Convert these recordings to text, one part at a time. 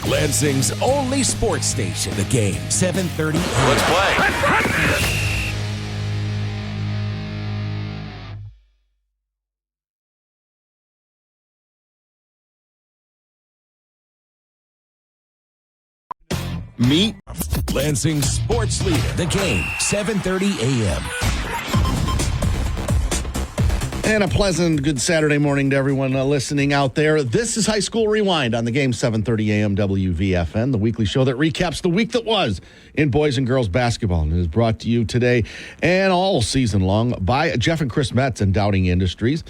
Lansing's only sports station. The Game, 7:30. Let's play. Meet Lansing sports leader. The Game, 7:30 a.m. And a pleasant good Saturday morning to everyone listening out there. This is High School Rewind on the Game, 7:30 a.m. WVFN, the weekly show that recaps the week that was in boys and girls basketball. And it is brought to you today and all season long by Jeff and Chris Metz and Dowding Industries.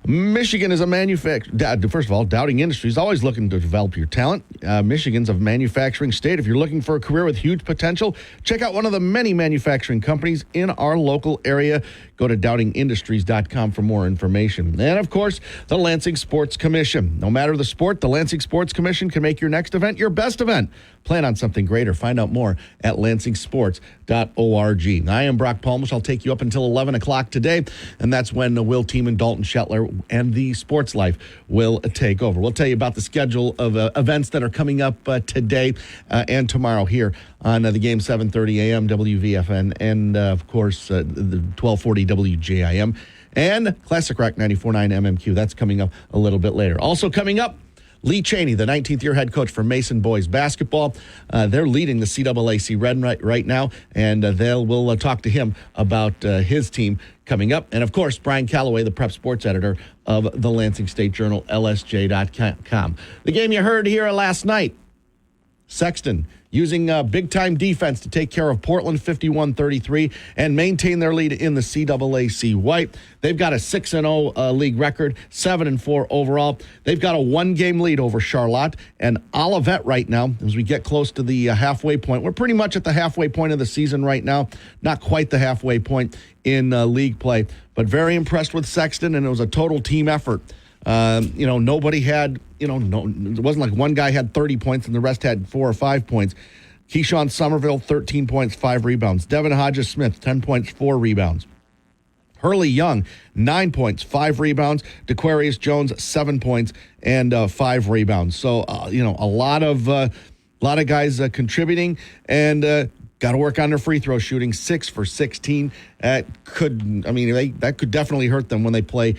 Michigan is a first of all, Dowding Industries always looking to develop your talent. Michigan's a manufacturing state. If you're looking for a career with huge potential, check out one of the many manufacturing companies in our local area. Go to dowdingindustries.com for more information. And, of course, the Lansing Sports Commission. No matter the sport, the Lansing Sports Commission can make your next event your best event. Plan on something greater. Find out more at lansingsports.org. I am Brock Palmish. I'll take you up until 11 o'clock today, and that's when Will Tiemann, Dalton Shetler, and the Sports Life will take over. We'll tell you about the schedule of events that are coming up today and tomorrow here on the Game, 7:30 a.m. WVFN, and, of course, the 1240 WJIM, and Classic Rock 94.9 MMQ. That's coming up a little bit later. Also coming up, Lee Chaney, the 19th year head coach for Mason boys basketball. They're leading the CAAC Red right now, and we'll talk to him about his team coming up. And, of course, Brian Calloway, the prep sports editor of the Lansing State Journal, LSJ.com. The game you heard here last night, Sexton using big-time defense to take care of Portland 51-33 and maintain their lead in the CAAC White. They've got a 6-0 league record, 7-4 overall. They've got a one-game lead over Charlotte and Olivet right now as we get close to the halfway point. We're pretty much at the halfway point of the season right now, not quite the halfway point in league play, but very impressed with Sexton, and it was a total team effort. Nobody had, it wasn't like one guy had 30 points and the rest had 4 or 5 points. Keyshawn Somerville, 13 points, 5 rebounds. Devin Hodges-Smith, 10 points, 4 rebounds. Hurley Young, 9 points, 5 rebounds. DeQuarius Jones, 7 points and 5 rebounds. So, a lot of guys contributing and got to work on their free throw shooting, 6 for 16. That could definitely hurt them when they play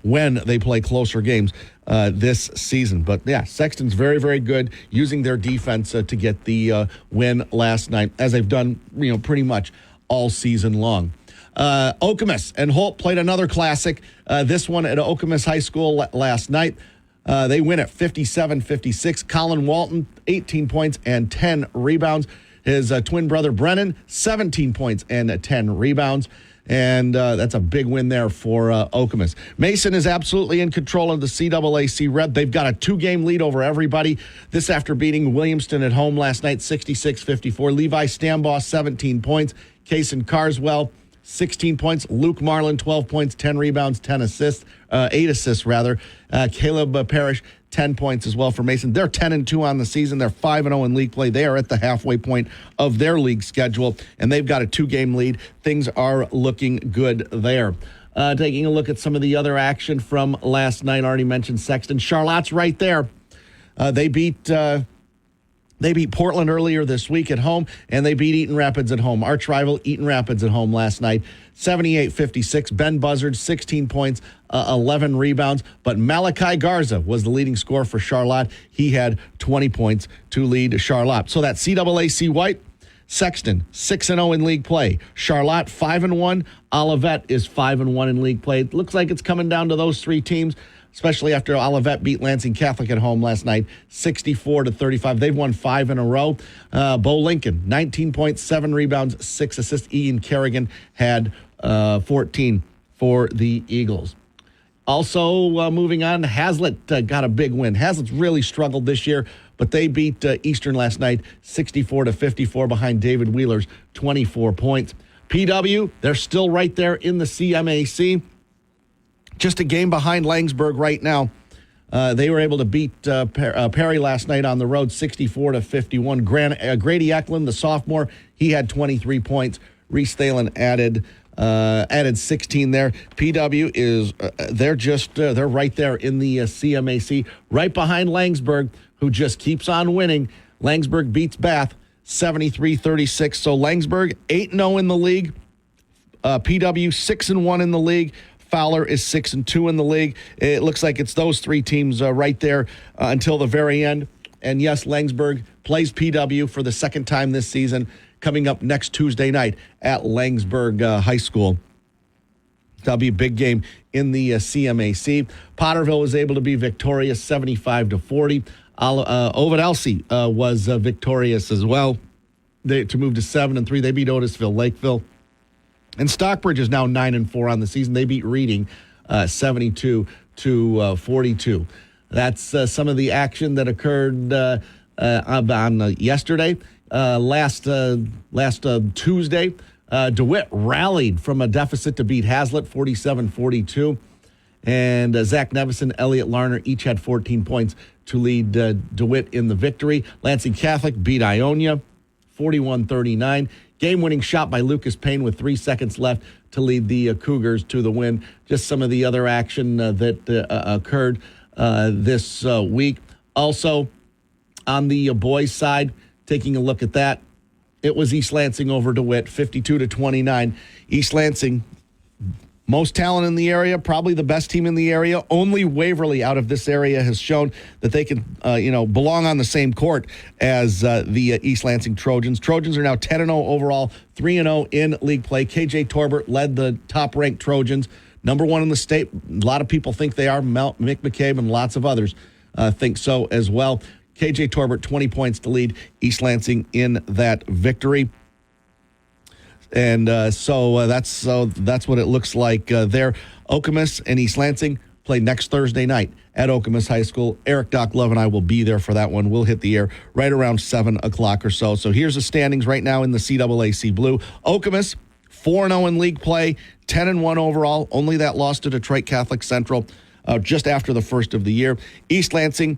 when they play closer games this season. But, yeah, Sexton's very, very good using their defense to get the win last night, as they've done, pretty much all season long. Okemos and Holt played another classic, this one at Okemos High School last night. They win at 57-56. Colin Walton, 18 points and 10 rebounds. His twin brother Brennan, 17 points and 10 rebounds. And that's a big win there for Okemos. Mason is absolutely in control of the CAAC Red. They've got a 2-game lead over everybody. This after beating Williamston at home last night, 66-54. Levi Stambaugh, 17 points. Kaysen Carswell, 16 points. Luke Marlin, 12 points, 10 rebounds, 8 assists. Caleb Parrish, 10 points as well for Mason. They're 10-2 on the season. They're 5-0 in league play. They are at the halfway point of their league schedule, and they've got a 2-game lead. Things are looking good there. Taking a look at some of the other action from last night. I already mentioned Sexton. Charlotte's right there. They beat Portland earlier this week at home, and they beat Eaton Rapids at home. Arch rival Eaton Rapids at home last night, 78-56. Ben Buzzard, 16 points, 11 rebounds. But Malachi Garza was the leading scorer for Charlotte. He had 20 points to lead Charlotte. So that CAAC White, Sexton, 6-0 in league play. Charlotte, 5-1. Olivet is 5-1 in league play. It looks like it's coming down to those 3 teams, especially after Olivet beat Lansing Catholic at home last night, 64-35. They've won 5 in a row. Bo Lincoln, 19 points, 7 rebounds, 6 assists. Ian Kerrigan had 14 for the Eagles. Also, moving on, Hazlitt got a big win. Hazlitt's really struggled this year, but they beat Eastern last night, 64-54 behind David Wheeler's 24 points. PW, they're still right there in the CMAC. Just a game behind Langsburg right now. They were able to beat Perry last night on the road, 64-51. Grady Eklund, the sophomore, he had 23 points. Reese Thalen added 16 there. PW is they're right there in the CMAC, right behind Langsburg, who just keeps on winning. Langsburg beats Bath 73-36. So Langsburg 8-0 in the league. PW 6-1 in the league. Fowler is 6-2 in the league. It looks like it's those three teams right there until the very end. And yes, Langsburg plays PW for the second time this season, coming up next Tuesday night at Langsburg High School. That'll be a big game in the CMAC. Potterville was able to be victorious 75-40. Ovid Elsie was victorious as well to move to 7-3. They beat Otisville Lakeville. And Stockbridge is now 9-4 on the season. They beat Reading 72-42. That's some of the action that occurred on yesterday. Last Tuesday, DeWitt rallied from a deficit to beat Hazlitt 47-42. And Zach Nevison and Elliot Larner each had 14 points to lead DeWitt in the victory. Lansing Catholic beat Ionia 41-39. Game-winning shot by Lucas Payne with 3 seconds left to lead the Cougars to the win. Just some of the other action that occurred this week. Also, on the boys' side, taking a look at that, it was East Lansing over DeWitt, 52-29. East Lansing, most talent in the area, probably the best team in the area. Only Waverly out of this area has shown that they can, belong on the same court as the East Lansing Trojans. Trojans are now 10-0 overall, 3-0 in league play. KJ Torbert led the top-ranked Trojans, number one in the state. A lot of people think they are. Mick McCabe and lots of others think so as well. KJ Torbert, 20 points to lead East Lansing in that victory. And so that's what it looks like there. Okemos and East Lansing play next Thursday night at Okemos High School. Eric Doc Love and I will be there for that one. We'll hit the air right around 7 o'clock or so. So here's the standings right now in the CAAC Blue. Okemos 4-0 in league play, 10-1 overall. Only that loss to Detroit Catholic Central just after the first of the year. East Lansing,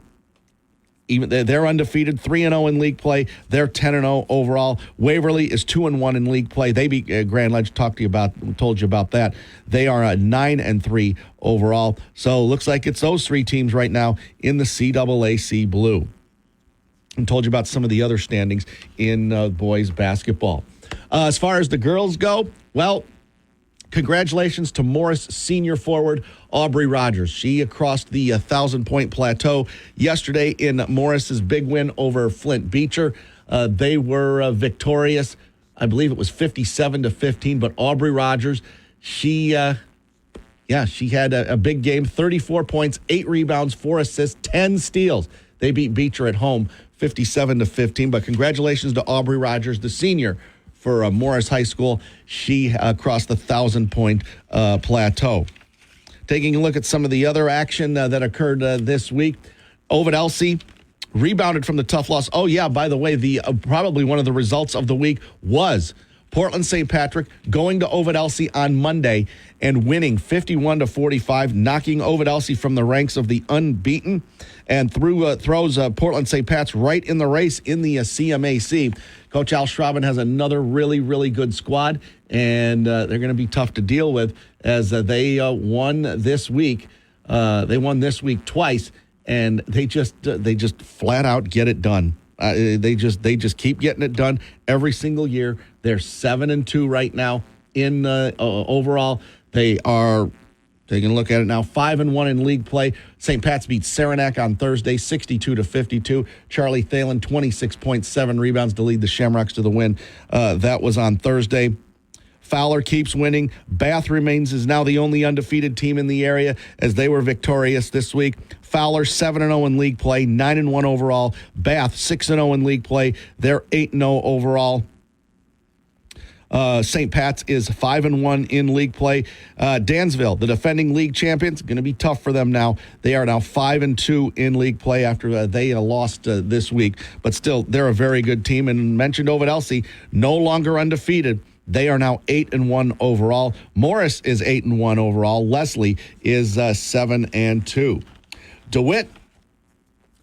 even they're undefeated, 3-0 in league play. They're 10-0 overall. Waverly is 2-1 in league play. They beat Grand Ledge. Told you about that. They are 9-3 overall. So looks like it's those three teams right now in the CAAC Blue. And told you about some of the other standings in boys basketball. As far as the girls go, well, congratulations to Morris senior forward Aubrey Rogers. She crossed the 1,000-point plateau yesterday in Morris's big win over Flint Beecher. They were victorious. I believe it was 57-15, but Aubrey Rogers, she had a big game, 34 points, 8 rebounds, 4 assists, 10 steals. They beat Beecher at home 57-15, but congratulations to Aubrey Rogers, the senior for Morris High School. She crossed the 1,000-point plateau. Taking a look at some of the other action that occurred this week, Ovid Elsie rebounded from the tough loss. Oh, yeah, by the way, the probably one of the results of the week was Portland St. Patrick going to Ovid Elsie on Monday and winning 51-45, knocking Ovid Elsie from the ranks of the unbeaten, and throws Portland St. Pat's right in the race in the CMAC. Coach Al Schraben has another really, really good squad, and they're going to be tough to deal with as they won this week. They won this week twice, and they just flat out get it done. They just keep getting it done every single year. They're 7-2 right now in overall. They are taking a look at it now, 5-1 in league play. St. Pat's beat Saranac on Thursday, 62-52. Charlie Thalen, 26.7 rebounds to lead the Shamrocks to the win. That was on Thursday. Fowler keeps winning. Bath is now the only undefeated team in the area as they were victorious this week. Fowler 7-0 in league play, 9-1 overall. Bath 6-0 in league play. They're 8-0 overall. St. Pat's is 5-1 in league play. Dansville, the defending league champions, going to be tough for them now. They are now 5-2 in league play after they lost this week. But still, they're a very good team. And mentioned Ovid Elsie, no longer undefeated. They are now 8-1 overall. Morris is 8-1 overall. Leslie is 7-2. DeWitt,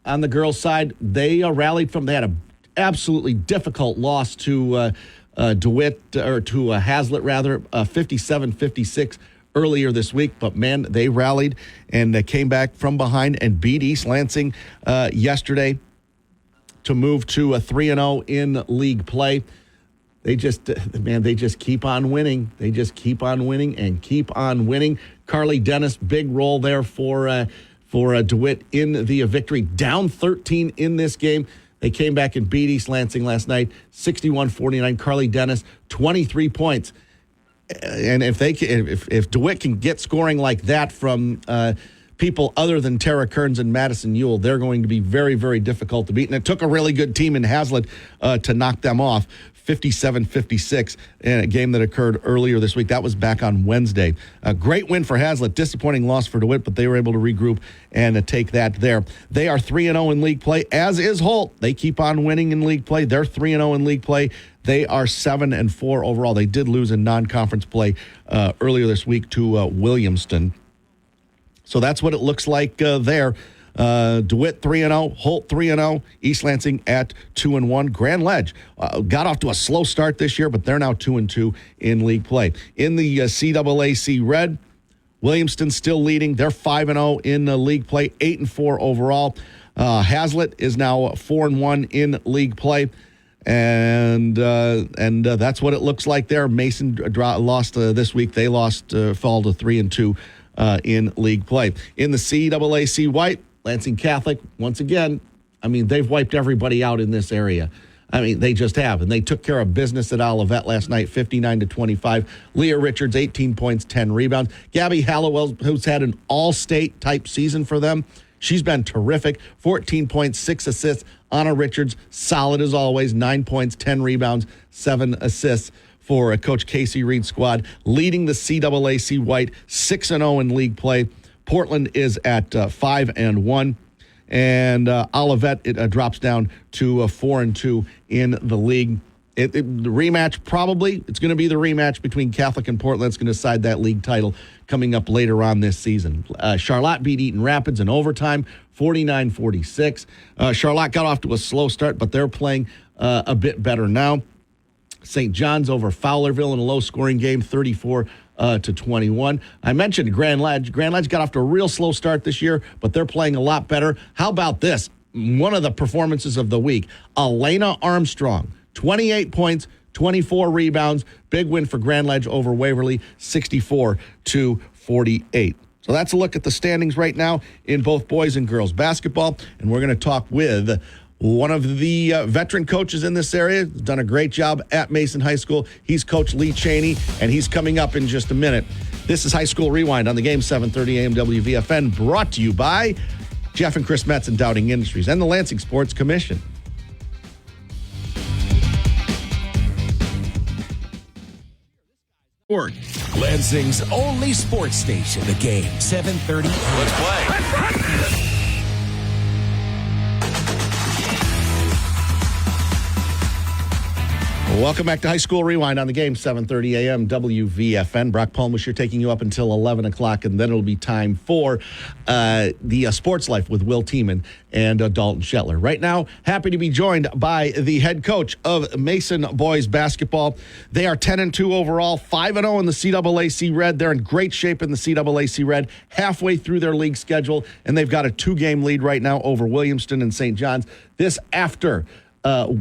on the girls' side, they rallied from. They had an absolutely difficult loss to DeWitt, or to Hazlitt rather, 57-56 earlier this week. But man, they rallied and came back from behind and beat East Lansing yesterday to move to a 3-0 in league play. They just keep on winning. They just keep on winning and keep on winning. Carly Dennis, big role there for DeWitt in the victory. Down 13 in this game. They came back and beat East Lansing last night, 61-49. Carly Dennis, 23 points. And if DeWitt can get scoring like that from people other than Tara Kearns and Madison Ewell, they're going to be very, very difficult to beat. And it took a really good team in Hazlitt to knock them off, 57-56, in a game that occurred earlier this week. That was back on Wednesday. A great win for Hazlitt, disappointing loss for DeWitt, but they were able to regroup and take that there. They are 3-0 in league play, as is Holt. They keep on winning in league play. They're 3-0 in league play. They are 7-4 overall. They did lose in non-conference play earlier this week to Williamston. So that's what it looks like there. DeWitt 3-0, Holt 3-0, East Lansing at 2-1. Grand Ledge got off to a slow start this year, but they're now 2-2 in league play. In the CAAC Red, Williamston still leading. They're 5-0 in league play, 8-4 overall. Hazlitt is now 4-1 in league play. And that's what it looks like there. Mason lost this week. They fall to 3-2 in league play. In the CAAC White, Lansing Catholic, once again, they've wiped everybody out in this area. They just have. And they took care of business at Olivet last night, 59-25. Leah Richards, 18 points, 10 rebounds. Gabby Hallowell, who's had an all-state type season for them, she's been terrific. 14 points, 6 assists. Anna Richards, solid as always, 9 points, 10 rebounds, 7 assists for Coach Casey Reed's squad. Leading the CAAC White, 6-0 in league play. Portland is at 5-1. And Olivet drops down to 4-2 in the league. The rematch, probably, it's going to be the rematch between Catholic and Portland. It's going to decide that league title coming up later on this season. Charlotte beat Eaton Rapids in overtime, 49-46. Charlotte got off to a slow start, but they're playing a bit better now. St. John's over Fowlerville in a low-scoring game, 34-21. I mentioned Grand Ledge. Grand Ledge got off to a real slow start this year, but they're playing a lot better. How about this? One of the performances of the week, Elena Armstrong, 28 points, 24 rebounds. Big win for Grand Ledge over Waverly, 64-48. So that's a look at the standings right now in both boys and girls basketball. And we're going to talk with one of the veteran coaches in this area. He's done a great job at Mason High School. He's Coach Lee Chaney, and he's coming up in just a minute. This is High School Rewind on the game, 730 AM WVFN, brought to you by Jeff and Chris Metz and Dowding Industries and the Lansing Sports Commission. Lansing's only sports station, the game, 730. Let's play. Welcome back to High School Rewind on the game, 730 AM WVFN. Brock Palmus here taking you up until 11 o'clock, and then it'll be time for the Sports Life with Will Tiemann and Dalton Shetler. Right now, happy to be joined by the head coach of Mason boys basketball. They are 10-2 overall, 5-0 in the CAAC Red. They're in great shape in the CAAC Red, halfway through their league schedule, and they've got a 2-game lead right now over Williamston and St. John's. This after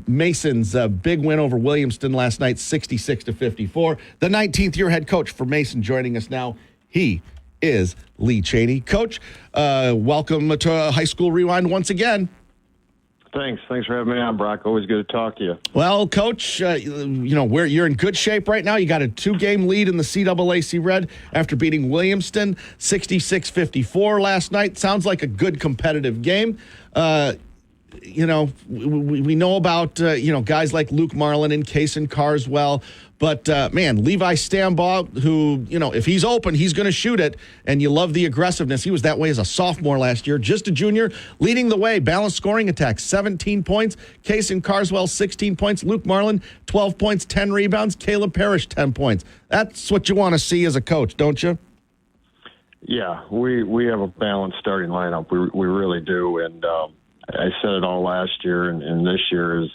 Mason's big win over Williamston last night, 66-54. The 19th-year head coach for Mason joining us now. He is Lee Chaney. Coach, welcome to High School Rewind once again. Thanks for having me on, Brock. Always good to talk to you. Well, Coach, you're in good shape right now. You got a 2-game lead in the CAAC Red after beating Williamston 66-54 last night. Sounds like a good competitive game. We know about, guys like Luke Marlin and Kaysen Carswell. But, Levi Stambaugh, who, if he's open, he's going to shoot it. And you love the aggressiveness. He was that way as a sophomore last year. Just a junior, leading the way. Balanced scoring attack, 17 points. Kaysen Carswell, 16 points. Luke Marlin, 12 points, 10 rebounds. Caleb Parrish, 10 points. That's what you want to see as a coach, don't you? Yeah, we have a balanced starting lineup. We really do. And I said it all last year, and this year is,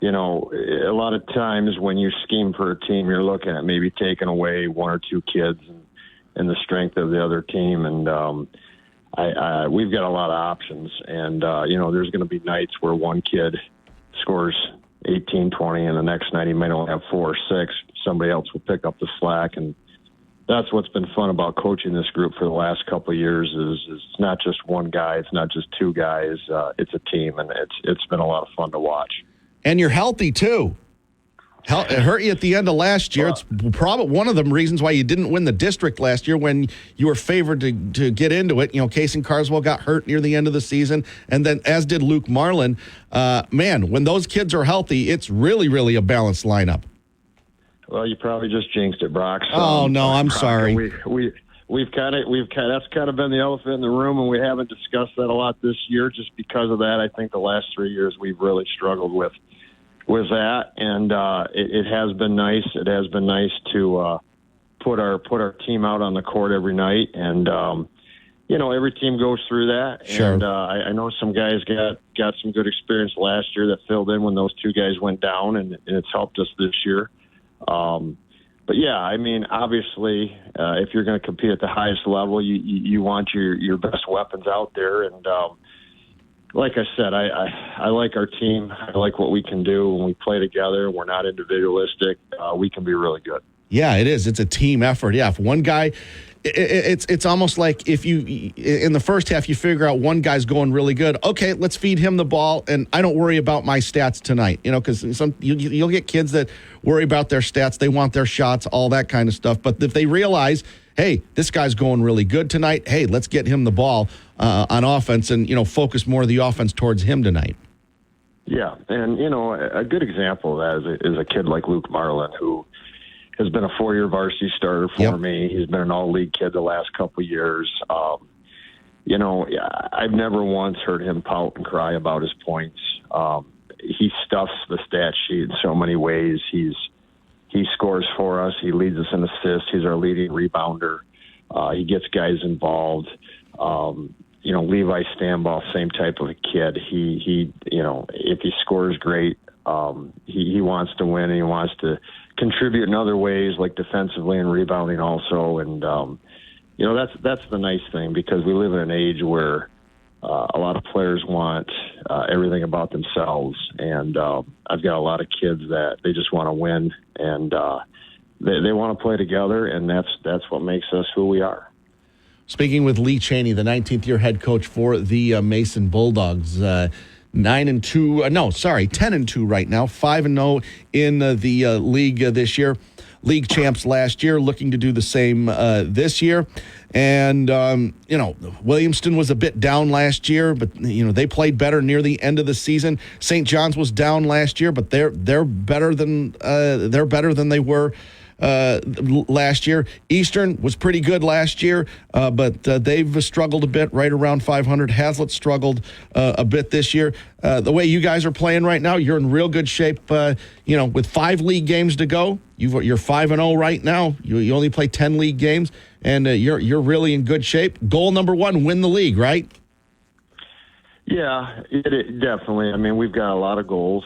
a lot of times when you scheme for a team, you're looking at maybe taking away one or two kids and the strength of the other team. And we've got a lot of options, and there's going to be nights where one kid scores 18, 20, and the next night he might only have 4 or 6. Somebody else will pick up the slack, and that's what's been fun about coaching this group for the last couple of years is it's not just one guy, it's not just 2 guys, it's a team, and it's been a lot of fun to watch. And you're healthy too. It hurt you at the end of last year. It's probably one of the reasons why you didn't win the district last year when you were favored to get into it. Case and Carswell got hurt near the end of the season, and then as did Luke Marlin. Man, when those kids are healthy, it's really, really a balanced lineup. Well, you probably just jinxed it, Brock. Oh no, I'm sorry. We've kind of that's kind of been the elephant in the room, and we haven't discussed that a lot this year just because of that. I think the last 3 years we've really struggled with that, and it has been nice. It has been nice to put our team out on the court every night, and every team goes through that. Sure. And I know some guys got some good experience last year that filled in when those 2 guys went down, and it's helped us this year. But yeah, I mean, obviously, if you're going to compete at the highest level, you want your best weapons out there, and like I said, I like our team. I like what we can do when we play together. We're not individualistic. We can be really good. Yeah, it is. It's a team effort. Yeah, if one guy, it's almost like if you in the first half you figure out one guy's going really good. Okay, let's feed him the ball, and I don't worry about my stats tonight. Because you'll get kids that worry about their stats. They want their shots, all that kind of stuff. But if they realize, hey, this guy's going really good tonight. Hey, let's get him the ball on offense and, focus more of the offense towards him tonight. Yeah, and, a good example of that is a kid like Luke Marlin, who has been a 4-year varsity starter for me. He's been an all-league kid the last couple of years. I've never once heard him pout and cry about his points. He stuffs the stat sheet in so many ways. He scores for us. He leads us in assists. He's our leading rebounder. He gets guys involved. Levi Stambaugh, same type of a kid. He if he scores, great. He wants to win, and he wants to contribute in other ways, like defensively and rebounding also. And that's the nice thing, because we live in an age where a lot of players want everything about themselves, and I've got a lot of kids that they just want to win, and they want to play together, and that's what makes us who we are. Speaking with Lee Chaney, the 19th year head coach for the Mason Bulldogs, 10-2 right now, 5-0 in the league this year. League champs last year, looking to do the same this year. And, Williamston was a bit down last year, but, they played better near the end of the season. St. John's was down last year, but they're better than they were last year. Eastern was pretty good last year, but they've struggled a bit, right around 500. Hazlitt struggled a bit this year. The way you guys are playing right now, you're in real good shape. With 5 league games to go, you're 5-0 right now. You only play 10 league games, and you're really in good shape. Goal number 1: win the league, right? Yeah, it definitely. I mean, we've got a lot of goals.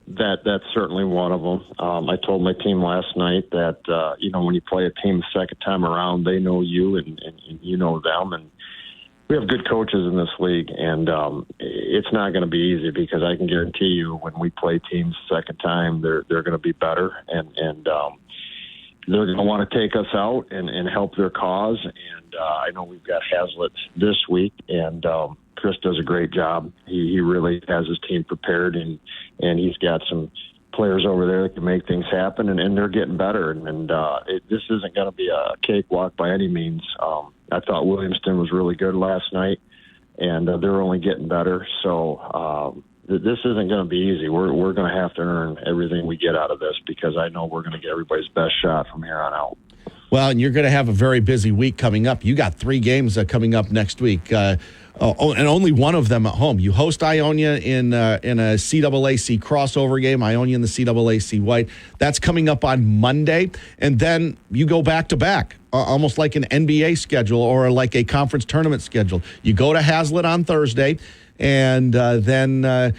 That's certainly one of them. I told my team last night that, when you play a team the second time around, they know you and you know them. And we have good coaches in this league, and it's not going to be easy, because I can guarantee you when we play teams the second time, they're going to be better, and they're going to want to take us out and help their cause. And I know we've got Hazlitt this week, and Chris does a great job. He really has his team prepared, and he's got some players over there that can make things happen, and they're getting better. And this isn't going to be a cakewalk by any means. I thought Williamston was really good last night, and they're only getting better. So this isn't going to be easy. We're going to have to earn everything we get out of this, because I know we're going to get everybody's best shot from here on out. Well, and you're going to have a very busy week coming up. You got 3 games coming up next week. And only one of them at home. You host Ionia in a CAAC crossover game, Ionia in the CAAC White. That's coming up on Monday. And then you go back-to-back, almost like an NBA schedule or like a conference tournament schedule. You go to Hazlitt on Thursday. and then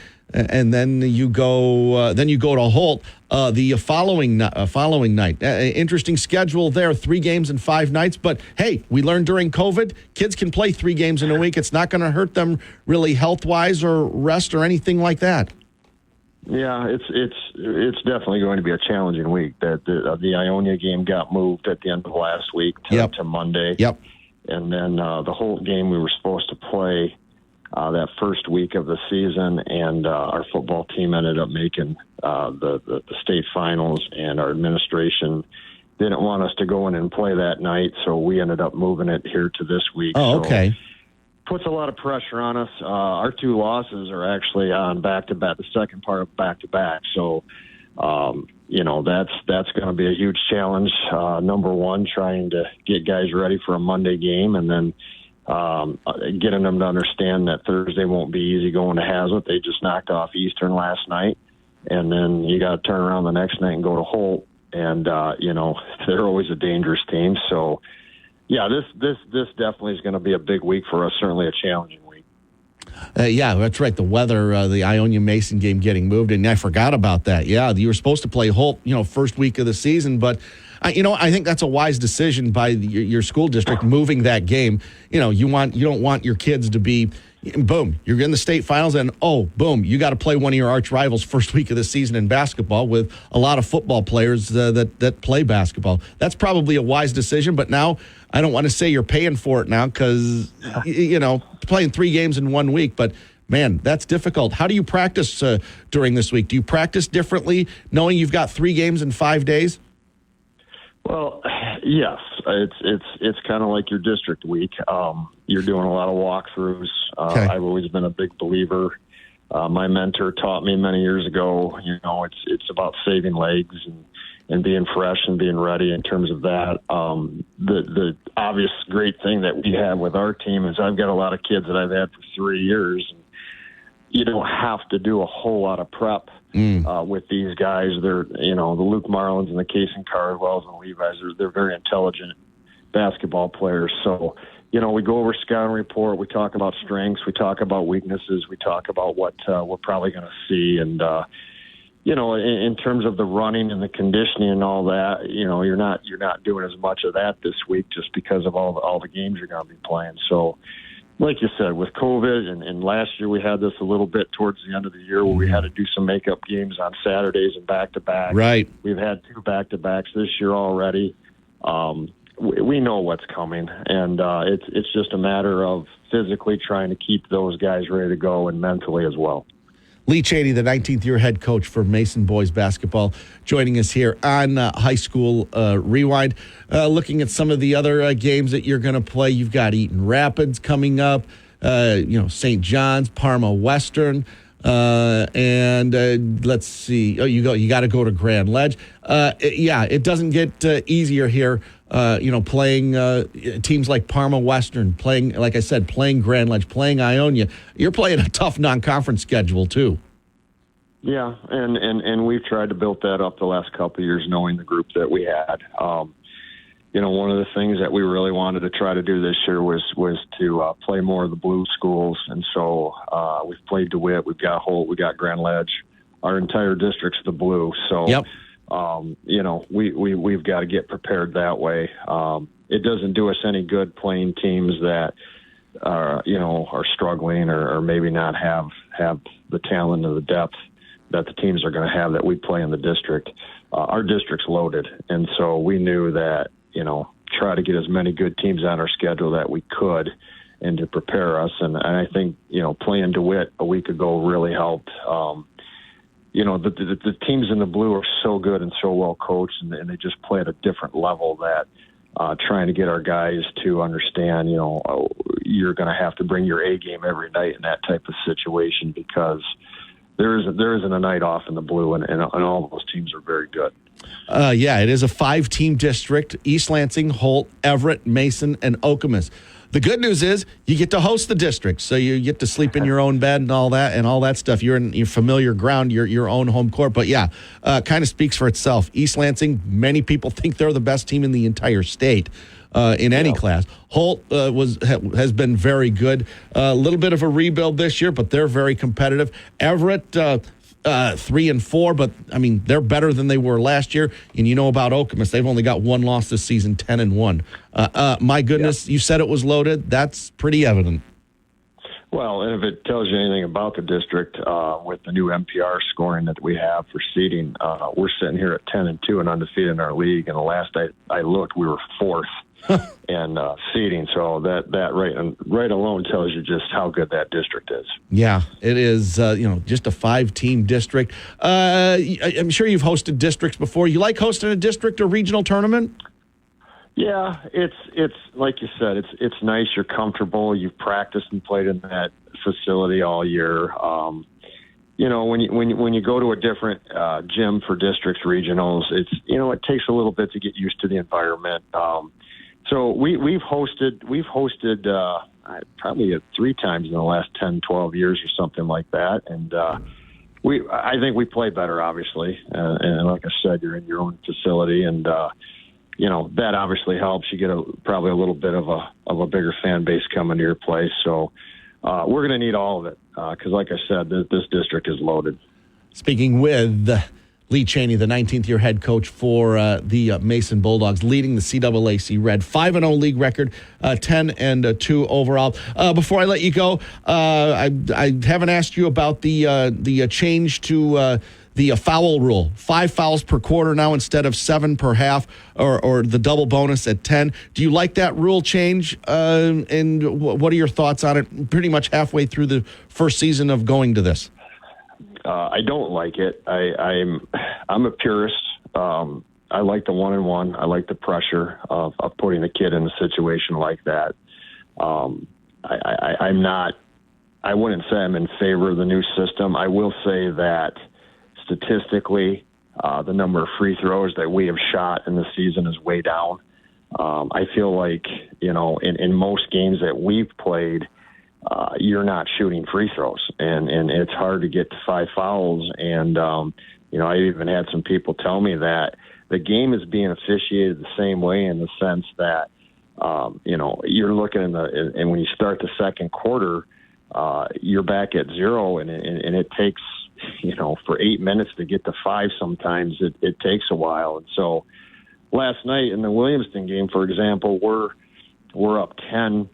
you go to Holt the following night. Interesting schedule there, 3 games in 5 nights. But hey, we learned during COVID, kids can play 3 games in a week. It's not going to hurt them really health-wise or rest or anything like that. Yeah, it's definitely going to be a challenging week. That the Ionia game got moved at the end of last week to Monday. Yep. And then the Holt game we were supposed to play that first week of the season, and our football team ended up making the state finals, and our administration didn't want us to go in and play that night, so we ended up moving it here to this week. Oh, okay. So, puts a lot of pressure on us. Our 2 losses are actually on back-to-back, the second part of back-to-back. So, that's going to be a huge challenge. Number one, trying to get guys ready for a Monday game, and then getting them to understand that Thursday won't be easy going to Hazlet. They just knocked off Eastern last night, and then you got to turn around the next night and go to Holt, and they're always a dangerous team. So, yeah, this definitely is going to be a big week for us. Certainly a challenging week. Yeah, that's right. The weather, the Ionia Mason game getting moved, and I forgot about that. Yeah, you were supposed to play Holt, first week of the season, but I think that's a wise decision by your school district moving that game. You don't want your kids to be, boom, you're in the state finals, and boom, you got to play one of your arch rivals first week of the season in basketball with a lot of football players that play basketball. That's probably a wise decision, but now I don't want to say you're paying for it now because, playing 3 games in 1 week, but man, that's difficult. How do you practice during this week? Do you practice differently knowing you've got 3 games in 5 days? Well, yes, it's kind of like your district week. You're doing a lot of walkthroughs. Okay. I've always been a big believer. My mentor taught me many years ago, it's about saving legs and being fresh and being ready in terms of that. The obvious great thing that we have with our team is I've got a lot of kids that I've had for 3 years. And you don't have to do a whole lot of prep with these guys. They're, the Luke Marlins and the Cason Cardwells and the Levi's, they're very intelligent basketball players. So, we go over scouting report, we talk about strengths, we talk about weaknesses, we talk about what we're probably going to see. And, in terms of the running and the conditioning and all that, you're not doing as much of that this week just because of all the games you're going to be playing. So, like you said, with COVID, and last year we had this a little bit towards the end of the year where we had to do some makeup games on Saturdays and back-to-back. Right. We've had 2 back-to-backs this year already. We know what's coming, and it's just a matter of physically trying to keep those guys ready to go and mentally as well. Lee Chaney, the 19th year head coach for Mason boys basketball, joining us here on High School Rewind. Looking at some of the other games that you're going to play, you've got Eaton Rapids coming up, St. John's, Parma Western, and let's see. You got to go to Grand Ledge. It doesn't get easier here. Playing teams like Parma Western, playing, like I said, playing Grand Ledge, playing Ionia. You're playing a tough non-conference schedule too. Yeah, and we've tried to build that up the last couple of years, knowing the group that we had. One of the things that we really wanted to try to do this year was to play more of the blue schools, and so we've played DeWitt, we've got Holt, we've got Grand Ledge. Our entire district's the blue, so. Yep. We've got to get prepared that way. It doesn't do us any good playing teams that are struggling or maybe not have the talent or the depth that the teams are going to have that we play in the district. Our district's loaded, and so we knew that try to get as many good teams on our schedule that we could, and to prepare us. And I think playing DeWitt a week ago really helped. The teams in the blue are so good and so well coached, and they just play at a different level that trying to get our guys to understand, you're going to have to bring your A game every night in that type of situation because there isn't a night off in the blue, and all those teams are very good. It is a 5-team district: East Lansing, Holt, Everett, Mason, and Okemos. The good news is you get to host the district, so you get to sleep in your own bed and all that stuff. You're in your familiar ground, your own home court. But kind of speaks for itself. East Lansing, many people think they're the best team in the entire state. in any class. Holt has been very good. A little bit of a rebuild this year, but they're very competitive. Everett, 3-4, but I mean they're better than they were last year. And you know about Okemos, they've only got one loss this season, 10-1. My goodness, You said it was loaded. That's pretty evident. Well, and if it tells you anything about the district, with the new NPR scoring that we have for seeding, we're sitting here at 10-2 and undefeated in our league. And the last I looked, we were fourth in seeding. So that right alone tells you just how good that district is. Yeah, it is. Just a 5-team district. I'm sure you've hosted districts before. You like hosting a district or regional tournament? Yeah, it's like you said, it's nice. You're comfortable. You've practiced and played in that facility all year. When you go to a different gym for districts, regionals, it takes a little bit to get used to the environment. So we've hosted probably 3 times in the last 10, 12 years or something like that, and I think we play better, obviously. And like I said, you're in your own facility, and that obviously helps. You get probably a little bit of a bigger fan base coming to your place. So we're going to need all of it because, like I said, this district is loaded. Speaking with Lee Chaney, the 19th-year head coach for the Mason Bulldogs, leading the CAAC Red. 5-0 league record, 10-2 overall. Before I let you go, I haven't asked you about the change to the foul rule. 5 fouls per quarter now instead of 7 per half, or the double bonus at 10. Do you like that rule change? And what are your thoughts on it pretty much halfway through the first season of going to this? I don't like it. I'm a purist. I like the 1-on-1. I like the pressure of putting a kid in a situation like that. I'm not. I wouldn't say I'm in favor of the new system. I will say that statistically, the number of free throws that we have shot in the season is way down. I feel like in most games that we've played, you're not shooting free throws, and it's hard to get to 5 fouls. And I even had some people tell me that the game is being officiated the same way, in the sense that you're looking and when you start the second quarter, you're back at 0, and it takes for 8 minutes to get to 5. Sometimes it takes a while. And so last night in the Williamston game, for example, we're up 10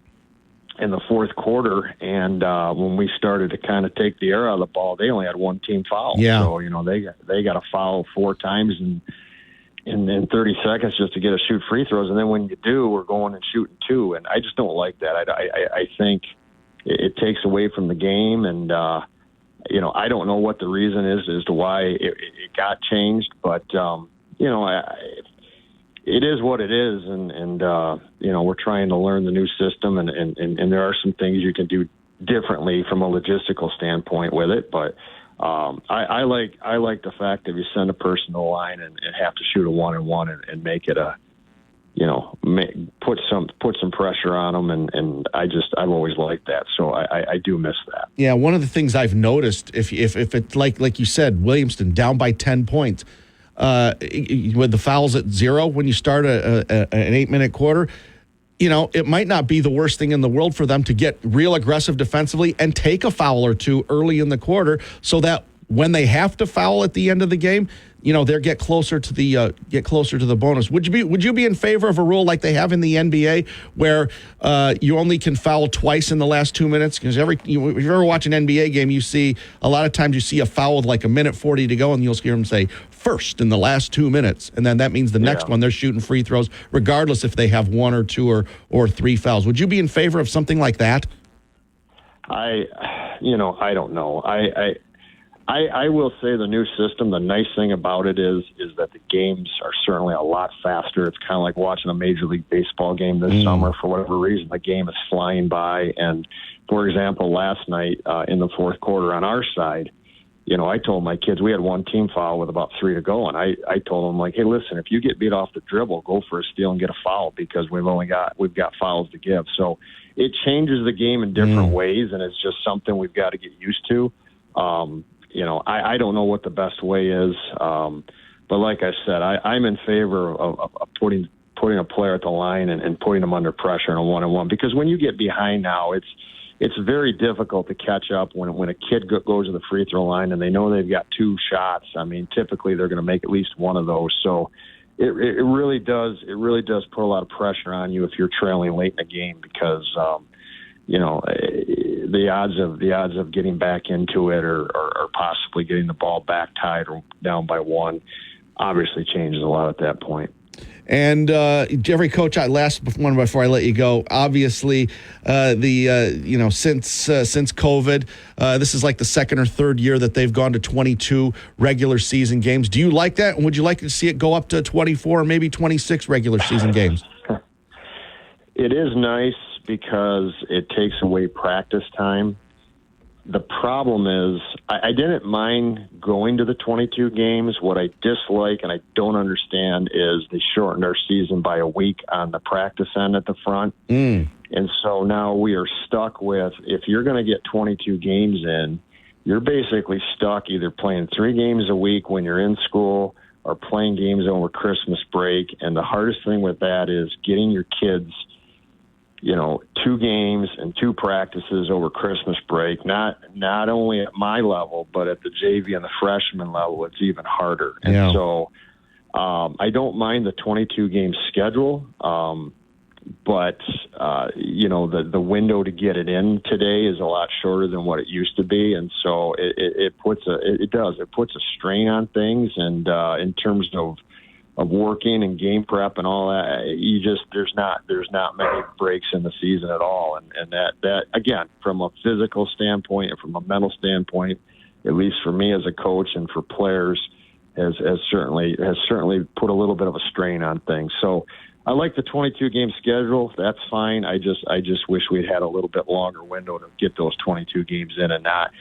in the fourth quarter, and when we started to kind of take the air out of the ball, they only had 1 team foul. Yeah. So they got a foul 4 times in 30 seconds just to get to shoot free throws, and then when you do, we're going and shooting 2, and I just don't like that. I think it takes away from the game, and I don't know what the reason is as to why it got changed, but it is what it is, and we're trying to learn the new system, and there are some things you can do differently from a logistical standpoint with it. But I like the fact that if you send a person to the line and have to shoot a 1-on-1 and make it put some pressure on them, and I've always liked that, so I do miss that. Yeah, one of the things I've noticed, if it's like you said, Williamston down by 10 points. With the fouls at 0 when you start an 8-minute quarter, it might not be the worst thing in the world for them to get real aggressive defensively and take a foul or 2 early in the quarter, so that when they have to foul at the end of the game, they get closer to the bonus. Would you be in favor of a rule like they have in the NBA, where you only can foul twice in the last 2 minutes? Because if you ever watch an NBA game, you see a lot of times you see a foul with like 1:40 to go, and you'll hear them say first in the last 2 minutes, and then that means the next one they're shooting free throws, regardless if they have 1 or 2 or 3 fouls. Would you be in favor of something like that? I don't know. I will say the new system, the nice thing about it is that the games are certainly a lot faster. It's kind of like watching a Major League Baseball game this summer. For whatever reason, the game is flying by. And, for example, last night in the fourth quarter on our side, I told my kids, we had 1 team foul with about 3 to go. And I told them, like, hey, listen, if you get beat off the dribble, go for a steal and get a foul, because we've got fouls to give. So it changes the game in different ways, and it's just something we've got to get used to. I don't know what the best way is, but like I said, I'm in favor of putting putting a player at the line and putting them under pressure in a one-on-one. Because when you get behind now, it's very difficult to catch up when a kid goes to the free throw line and they know they've got 2 shots. I mean, typically they're going to make at least one of those. So it really does put a lot of pressure on you if you're trailing late in the game, because the odds of getting back into it or possibly getting the ball back tied or down by 1 obviously changes a lot at that point. And every coach, last one before I let you go. Obviously, since COVID, this is like the second or third year that they've gone to 22 regular season games. Do you like that? And would you like to see it go up to 24 or maybe 26 regular season games? It is nice because it takes away practice time. The problem is I didn't mind going to the 22 games. What I dislike and I don't understand is they shortened our season by a week on the practice end at the front. And so now we are stuck with, if you're going to get 22 games in, you're basically stuck either playing 3 games a week when you're in school or playing games over Christmas break. And the hardest thing with that is getting your kids – 2 games and 2 practices over Christmas break, not only at my level, but at the JV and the freshman level, it's even harder. And so I don't mind the 22-game schedule, but, the window to get it in today is a lot shorter than what it used to be. And so it puts a strain on things. And in terms of working and game prep and all that, there's not many breaks in the season at all, and that again, from a physical standpoint and from a mental standpoint, at least for me as a coach and for players, has certainly put a little bit of a strain on things. So I like the 22 game schedule. That's fine. I just wish we'd had a little bit longer window to get those 22 games in and not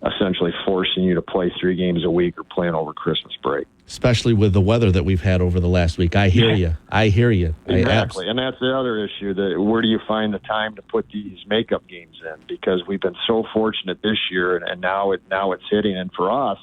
essentially forcing you to play 3 games a week or playing over Christmas break. Especially with the weather that we've had over the last week. I hear you. Exactly. And that's the other issue, that where do you find the time to put these makeup games in? Because we've been so fortunate this year, and now it's hitting. And for us,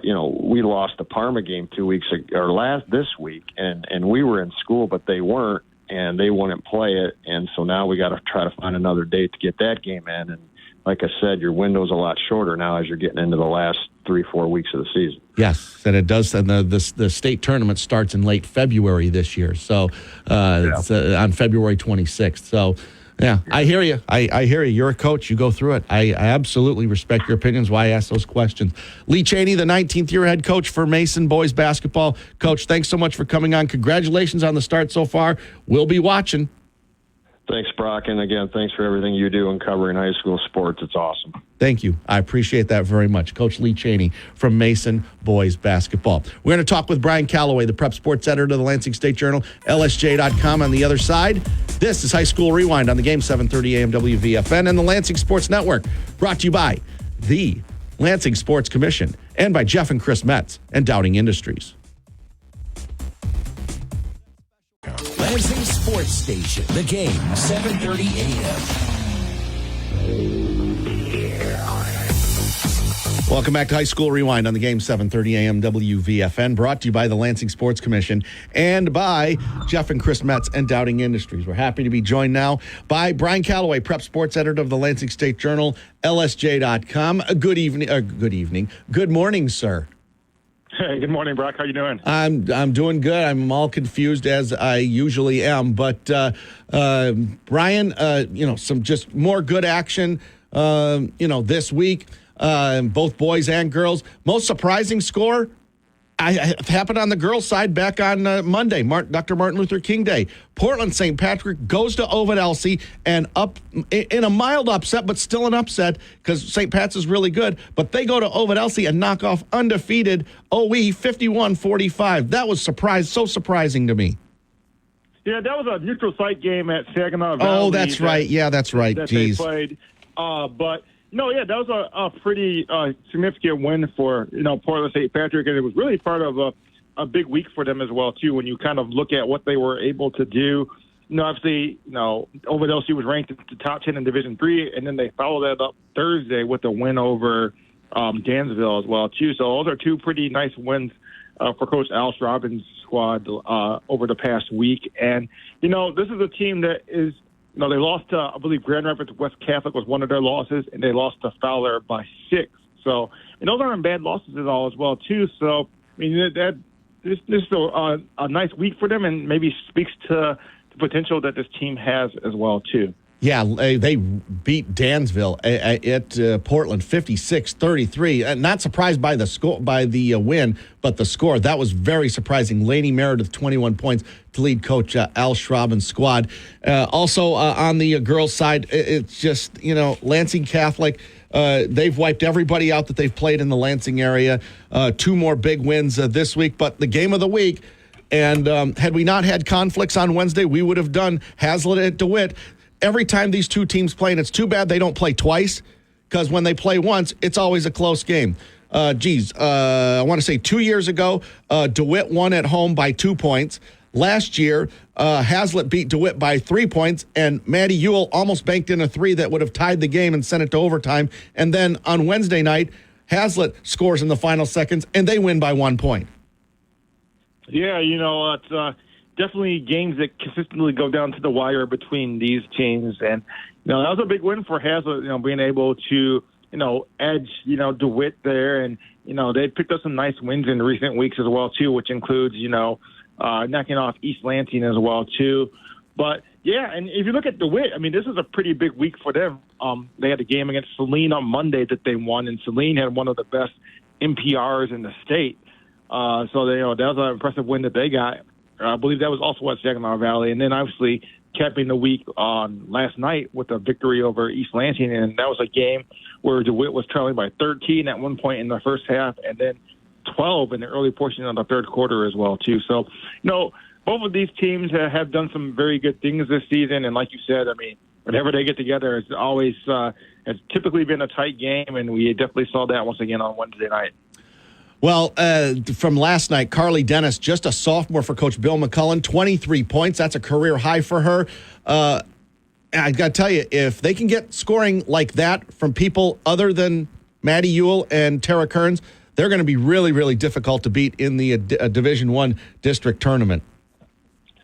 we lost the Parma game 2 weeks ago, or this week, and we were in school, but they weren't, and they wouldn't play it. And so now we got to try to find another date to get that game in. And like I said, your window's a lot shorter now as you're getting into the last 3-4 weeks of the season. Yes, and it does. And the state tournament starts in late February this year, so it's on February 26th. So, yeah, I hear you. I hear you. You're a coach. You go through it. I absolutely respect your opinions. Why I ask those questions. Lee Chaney, the 19th year head coach for Mason boys basketball. Coach, thanks so much for coming on. Congratulations on the start so far. We'll be watching. Thanks, Brock. And again, thanks for everything you do in covering high school sports. It's awesome. Thank you. I appreciate that very much. Coach Lee Chaney from Mason boys basketball. We're going to talk with Brian Calloway, the prep sports editor of the Lansing State Journal, LSJ.com on the other side. This is High School Rewind on the game, 730 AM WVFN and the Lansing Sports Network. Brought to you by the Lansing Sports Commission and by Jeff and Chris Metz and Dowding Industries. Lansing Sports Station, the game, 730 AM. Welcome back to High School Rewind on the game, 730 AM WVFN, brought to you by the Lansing Sports Commission and by Jeff and Chris Metz and Dowding Industries. We're happy to be joined now by Brian Calloway, prep sports editor of the Lansing State Journal, LSJ.com. Good morning, sir. Hey, good morning, Brock. How you doing? I'm doing good. I'm all confused as I usually am. But Brian, some just more good action. This week, both boys and girls. Most surprising score happened on the girls' side back on Monday, Dr. Martin Luther King Day. Portland St. Patrick goes to Ovid Elsie and up in a mild upset, but still an upset because St. Pat's is really good. But they go to Ovid Elsie and knock off undefeated OE 51-45. That was so surprising to me. Yeah, that was a neutral site game at Saginaw Valley. Oh, that's right. Yeah, that's right. That Jeez. they played. But no, yeah, that was a pretty significant win for Portland St. Patrick, and it was really part of a big week for them as well too. When you kind of look at what they were able to do, obviously, Ovid Elsie was ranked in the top 10 in Division III, and then they followed that up Thursday with a win over Dansville as well too. So those are two pretty nice wins for Coach Alice Robbins' squad over the past week. And, this is a team that is, they lost to, I believe, Grand Rapids West Catholic was one of their losses, and they lost to Fowler by 6. So, and those aren't bad losses at all as well, too. So, this is a nice week for them, and maybe speaks to the potential that this team has as well, too. Yeah, they beat Dansville at Portland 56-33. Not surprised by the score, by the win, but the score. That was very surprising. Lainey Meredith, 21 points to lead coach Al Schraben's squad. Also on the girls' side, it's just, Lansing Catholic, they've wiped everybody out that they've played in the Lansing area. 2 more big wins this week, but the game of the week, and had we not had conflicts on Wednesday, we would have done Hazlitt at DeWitt. Every time these two teams play, and it's too bad they don't play twice, because when they play once, it's always a close game. I want to say 2 years ago, DeWitt won at home by 2 points. Last year, Hazlitt beat DeWitt by 3 points, and Maddie Ewell almost banked in a 3 that would have tied the game and sent it to overtime. And then on Wednesday night, Hazlitt scores in the final seconds, and they win by 1 point. Yeah, it's definitely games that consistently go down to the wire between these teams. And, that was a big win for Hazlitt, being able to, edge, DeWitt there. And, they picked up some nice wins in recent weeks as well, too, which includes, knocking off East Lansing as well, too. But, yeah, and if you look at DeWitt, this is a pretty big week for them. They had a game against Saline on Monday that they won, and Saline had one of the best MPRs in the state. So, that was an impressive win that they got. I believe that was also at Saginaw Valley. And then, obviously, capping the week on last night with a victory over East Lansing. And that was a game where DeWitt was trailing by 13 at one point in the first half, and then 12 in the early portion of the third quarter as well, too. So, both of these teams have done some very good things this season. And like you said, whenever they get together, it's always has typically been a tight game, and we definitely saw that once again on Wednesday night. Well, from last night, Carly Dennis, just a sophomore for Coach Bill McCullen, 23 points. That's a career high for her. I got to tell you, if they can get scoring like that from people other than Maddie Ewell and Tara Kearns, they're going to be really, really difficult to beat in the Division I district tournament.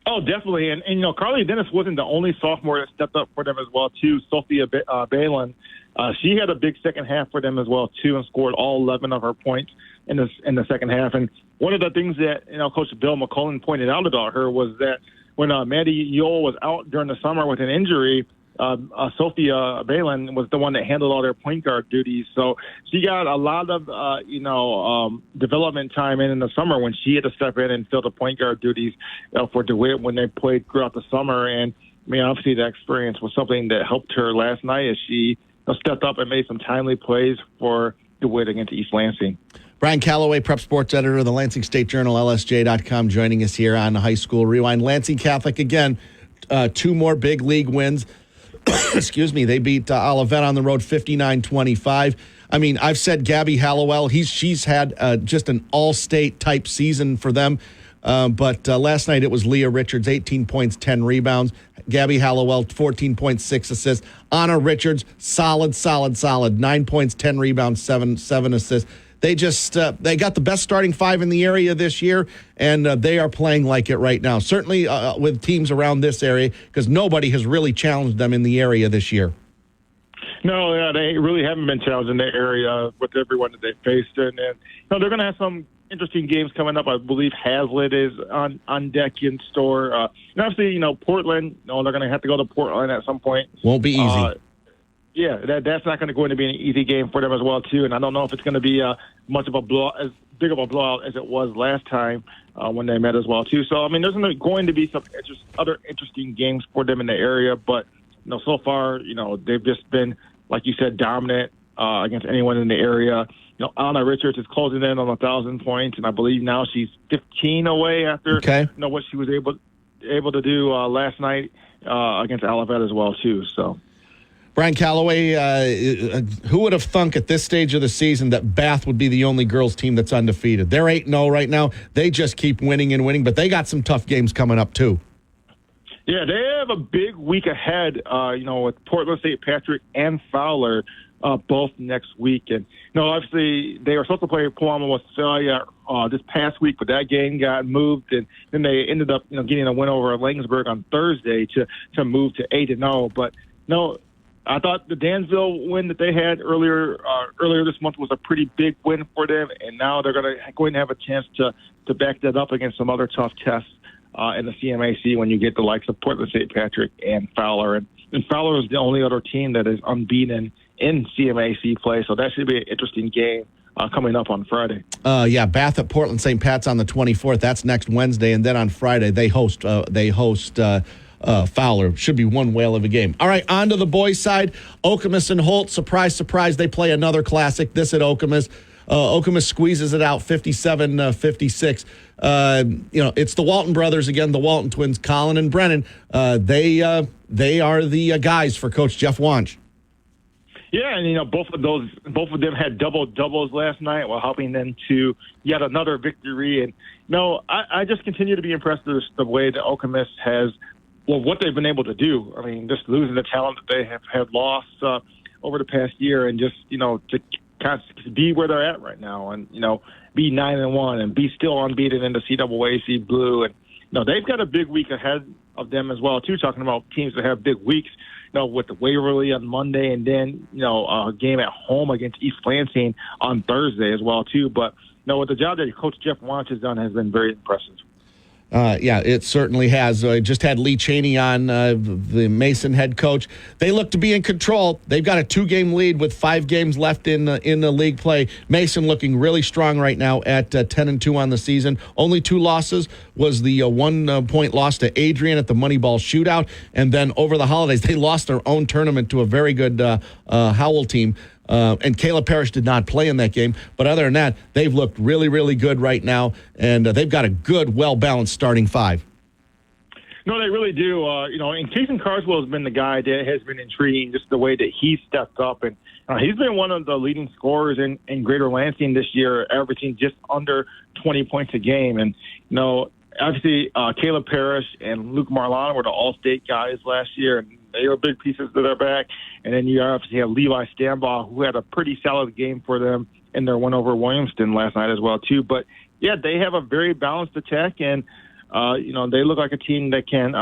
Oh, definitely. And Carly Dennis wasn't the only sophomore that stepped up for them as well, too. Sophia Balin, she had a big second half for them as well, too, and scored all 11 of her points in the second half. And one of the things that, Coach Bill McCullen pointed out about her was that when Maddie Ewell was out during the summer with an injury, Sophia Balin was the one that handled all their point guard duties. So she got a lot of, development time in the summer when she had to step in and fill the point guard duties for DeWitt when they played throughout the summer. And, obviously that experience was something that helped her last night as she stepped up and made some timely plays for DeWitt against East Lansing. Brian Calloway, prep sports editor of the Lansing State Journal, LSJ.com, joining us here on High School Rewind. Lansing Catholic, again, 2 more big league wins. Excuse me, they beat Olivet on the road 59-25. I've said Gabby Hallowell, she's had just an all-state type season for them. But last night it was Leah Richards, 18 points, 10 rebounds. Gabby Hallowell, 14.6 assists. Anna Richards, solid. 9 points, 10 rebounds, 7 assists. They just they got the best starting 5 in the area this year, and they are playing like it right now. Certainly with teams around this area, because nobody has really challenged them in the area this year. No, yeah, they really haven't been challenged in the area with everyone that they faced. And they're going to have some interesting games coming up. I believe Hazlitt is on deck in store. And obviously, Portland, they're going to have to go to Portland at some point. Won't be easy. Yeah, that's not going to be an easy game for them as well, too. And I don't know if it's going to be much of a as big of a blowout as it was last time when they met as well, too. So, there's going to be some other interesting games for them in the area. But, so far, they've just been, like you said, dominant against anyone in the area. Anna Richards is closing in on 1,000 points, and I believe now she's 15 away after what she was able to do last night against Olivet as well, too. So. Brian Calloway, who would have thunk at this stage of the season that Bath would be the only girls team that's undefeated? They're 8-0 right now. They just keep winning and winning, but they got some tough games coming up too. Yeah, they have a big week ahead, with Portland St. Patrick and Fowler both next week. And obviously they were supposed to play Paloma-Westphalia this past week, but that game got moved, and then they ended up getting a win over Laingsburg on Thursday to move to 8-0. But I thought the Dansville win that they had earlier this month was a pretty big win for them, and now they're going to have a chance to back that up against some other tough tests in the CMAC when you get the likes of Portland St. Patrick and Fowler. And Fowler is the only other team that is unbeaten in CMAC play, so that should be an interesting game coming up on Friday. Bath at Portland St. Pat's on the 24th. That's next Wednesday, and then on Friday they host Fowler. Should be one whale of a game. All right, on to the boys' side. Okemos and Holt, surprise, surprise, they play another classic. This at Okemos. Okemos squeezes it out 57-56. It's the Walton brothers again, the Walton twins, Colin and Brennan. They are the guys for Coach Jeff Wanch. Yeah, and both of them had doubles last night while helping them to yet another victory. And I just continue to be impressed with the way that Okemos has, what they've been able to do. I mean, just losing the talent that they have lost over the past year, and just to kind of be where they're at right now, and be 9-1 and be still unbeaten in the CAAC Blue. And they've got a big week ahead of them as well too. Talking about teams that have big weeks. With the Waverly on Monday, and then a game at home against East Lansing on Thursday as well too. But with the job that Coach Jeff Wanch has done has been very impressive. It certainly has. I just had Lee Chaney on, the Mason head coach. They look to be in control. They've got a 2-game lead with 5 games left in the league play. Mason looking really strong right now at 10-2 on the season. Only 2 losses was the 1-point loss to Adrian at the Moneyball shootout, and then over the holidays they lost their own tournament to a very good Howell team. And Caleb Parrish did not play in that game. But other than that, they've looked really, really good right now. And they've got a good, well-balanced starting 5. No, they really do. And Cason Carswell has been the guy that has been intriguing, just the way that he stepped up. And he's been one of the leading scorers in Greater Lansing this year, averaging just under 20 points a game. And, obviously, Caleb Parrish and Luke Marlon were the All-State guys last year, and they were big pieces to their back. And then you obviously have Levi Stambaugh, who had a pretty solid game for them in their win over Williamston last night as well, too. But, yeah, they have a very balanced attack, and, they look like a team that can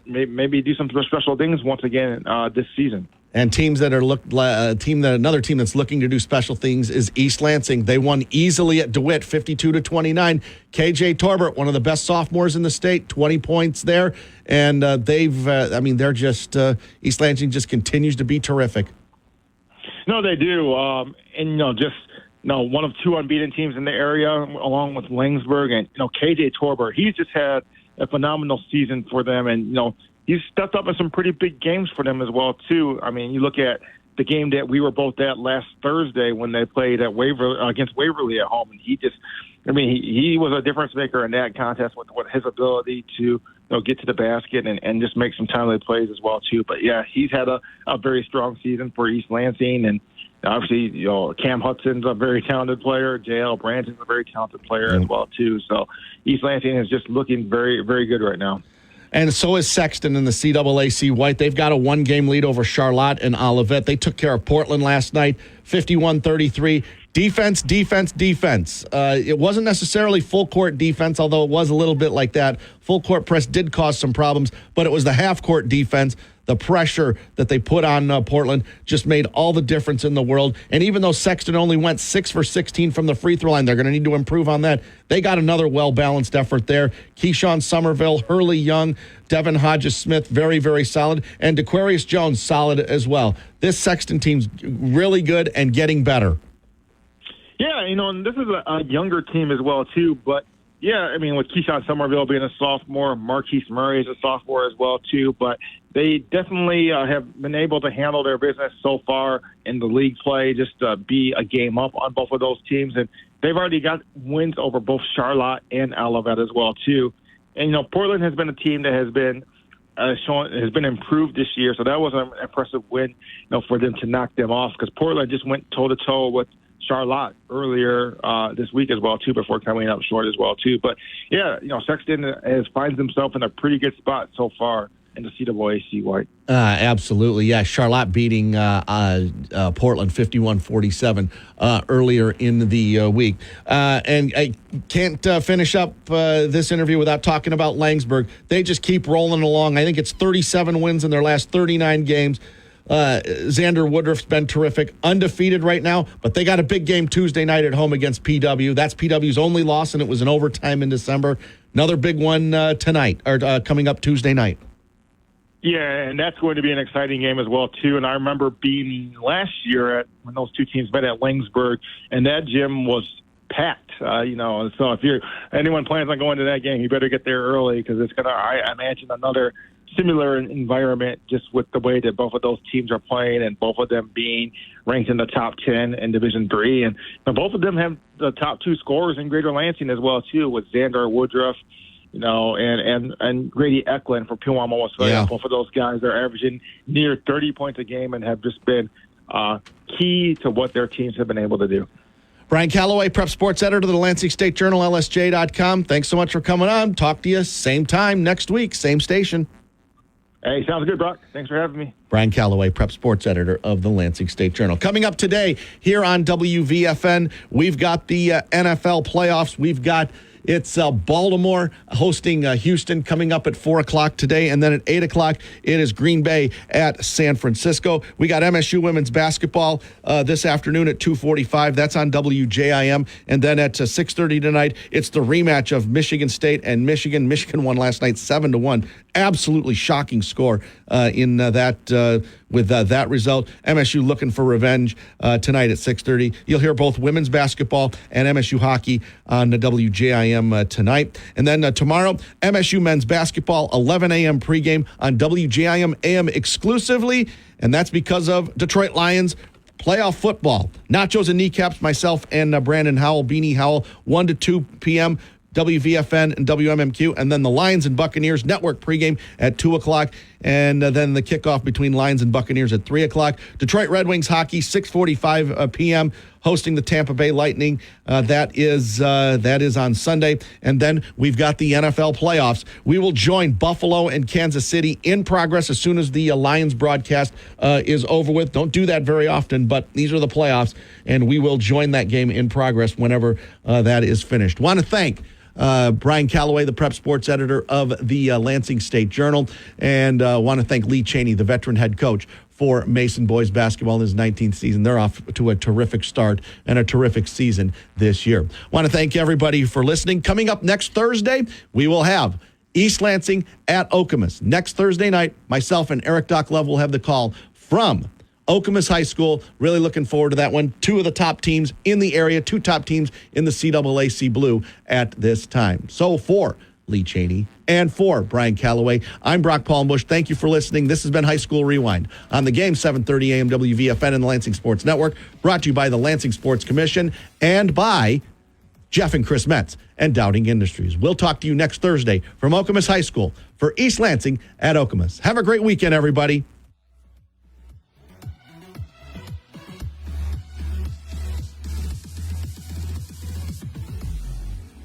maybe do some special things once again this season. And another team that's looking to do special things is East Lansing. They won easily at DeWitt, 52-29. KJ Torbert, one of the best sophomores in the state, 20 points there. And they're just East Lansing just continues to be terrific. No, they do. One of 2 unbeaten teams in the area, along with Laingsburg. And KJ Torbert, he's just had a phenomenal season for them, and he's stepped up in some pretty big games for them as well, too. I mean, you look at the game that we were both at last Thursday when they played at against Waverly at home, and he was a difference maker in that contest with his ability to get to the basket and just make some timely plays as well, too. But, yeah, he's had a very strong season for East Lansing, and obviously, Cam Hudson's a very talented player. J.L. Branson's a very talented player as well, too. So East Lansing is just looking very, very good right now. And so is Sexton in the CAAC White. They've got a 1-game lead over Charlotte and Olivet. They took care of Portland last night, 51-33. Defense. It wasn't necessarily full-court defense, although it was a little bit like that. Full-court press did cause some problems, but it was the half-court defense. The pressure that they put on Portland just made all the difference in the world. And even though Sexton only went 6 for 16 from the free throw line, they're going to need to improve on that. They got another well-balanced effort there. Keyshawn Somerville, Hurley Young, Devin Hodges-Smith, very, very solid. And DeQuarius Jones, solid as well. This Sexton team's really good and getting better. Yeah, and this is a younger team as well, too. But, yeah, with Keyshawn Somerville being a sophomore, Marquise Murray is a sophomore as well, too. But they definitely have been able to handle their business so far in the league play, just be a game up on both of those teams. And they've already got wins over both Charlotte and Olivet as well, too. And, Portland has been a team that has been has been improved this year. So that was an impressive win, for them to knock them off, because Portland just went toe-to-toe with Charlotte earlier this week as well, too, before coming up short as well, too. But, yeah, Sexton finds himself in a pretty good spot so far in the CAAC White. Absolutely, yeah. Charlotte beating Portland 51-47 earlier in the week. And I can't finish up this interview without talking about Langsburg. They just keep rolling along. I think it's 37 wins in their last 39 games. Xander Woodruff's been terrific, undefeated right now, but they got a big game Tuesday night at home against PW. That's PW's only loss, and it was in overtime in December. Another big one tonight, or coming up Tuesday night. Yeah, and that's going to be an exciting game as well, too. And I remember being last year when those two teams met at Langsburg, and that gym was packed, So if anyone plans on going to that game, you better get there early because it's going to, I imagine, another similar environment just with the way that both of those teams are playing and both of them being ranked in the top 10 in Division III. And both of them have the top two scorers in Greater Lansing as well, too, with Xander Woodruff, and Grady Eklund for Pewamo Westphalia. Yeah. Both of those guys are averaging near 30 points a game and have just been key to what their teams have been able to do. Brian Calloway, Prep Sports Editor of the Lansing State Journal, LSJ.com. Thanks so much for coming on. Talk to you same time next week, same station. Hey, sounds good, Brock. Thanks for having me. Brian Calloway, Prep Sports Editor of the Lansing State Journal. Coming up today here on WVFN, we've got the NFL playoffs. It's Baltimore hosting Houston coming up at 4 o'clock today. And then at 8 o'clock, it is Green Bay at San Francisco. We got MSU women's basketball this afternoon at 2:45. That's on WJIM. And then at 6:30 tonight, it's the rematch of Michigan State and Michigan. Michigan won last night 7-1. Absolutely shocking score with that result. MSU looking for revenge tonight at 6:30. You'll hear both women's basketball and MSU hockey on the WJIM tonight. And then tomorrow, MSU men's basketball, 11 a.m. pregame on WJIM AM exclusively. And that's because of Detroit Lions playoff football. Nachos and kneecaps, myself and Brandon Howell, Beanie Howell, 1 to 2 p.m., WVFN and WMMQ, and then the Lions and Buccaneers network pregame at 2 o'clock, and then the kickoff between Lions and Buccaneers at 3 o'clock. Detroit Red Wings hockey, 6:45 p.m., hosting the Tampa Bay Lightning. That is on Sunday. And then we've got the NFL playoffs. We will join Buffalo and Kansas City in progress as soon as the Lions broadcast is over with. Don't do that very often, but these are the playoffs, and we will join that game in progress whenever that is finished. Want to thank Brian Calloway, the Prep Sports Editor of the Lansing State Journal, and want to thank Lee Chaney, the veteran head coach for Mason boys basketball in his 19th season. They're off to a terrific start and a terrific season this year. Want to thank everybody for listening. Coming up next Thursday, we will have East Lansing at Okemos. Next Thursday night, myself and Eric Doc Love will have the call from Okemos High School. Really looking forward to that one. Two of the top teams in the area, two top teams in the CAAC Blue at this time. So for Lee Chaney and for Brian Calloway, I'm Brock Palmbush. Thank you for listening. This has been High School Rewind on the game, 7:30 a.m. WVFN and the Lansing Sports Network, brought to you by the Lansing Sports Commission and by Jeff and Chris Metz and Dowding Industries. We'll talk to you next Thursday from Okemos High School for East Lansing at Okemos. Have a great weekend, everybody.